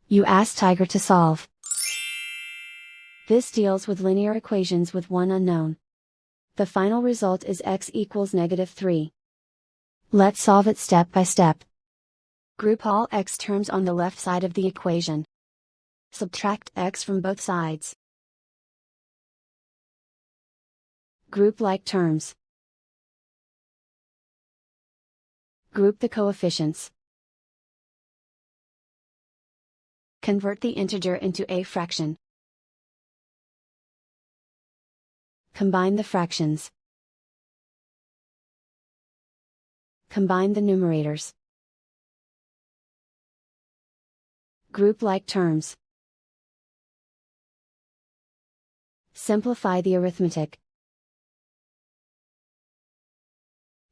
You ask Tiger to solve. This deals with linear equations with one unknown. The final result is x equals -3. Let's solve it step by step. Group all x terms on the left side of the equation. Subtract x from both sides. Group like terms. Group the coefficients. Convert the integer into a fraction. Combine the fractions. Combine the numerators. Group like terms. Simplify the arithmetic.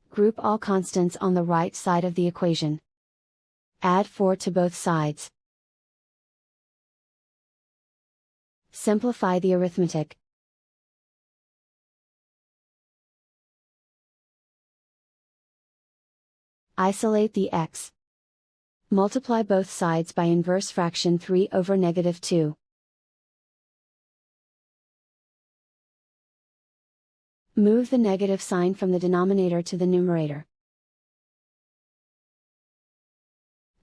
Group all constants on the right side of the equation. Add 4 to both sides. Simplify the arithmetic. Isolate the x. Multiply both sides by inverse fraction 3 over -2. Move the negative sign from the denominator to the numerator.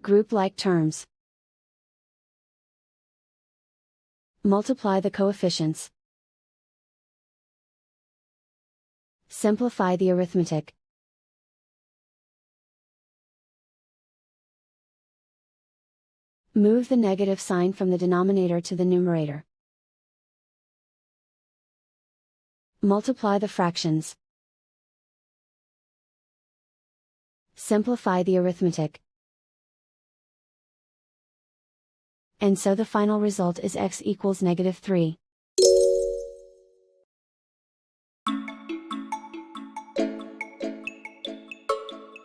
Group like terms. Multiply the coefficients. Simplify the arithmetic. Move the negative sign from the denominator to the numerator. Multiply the fractions. Simplify the arithmetic. And so the final result is x equals -3.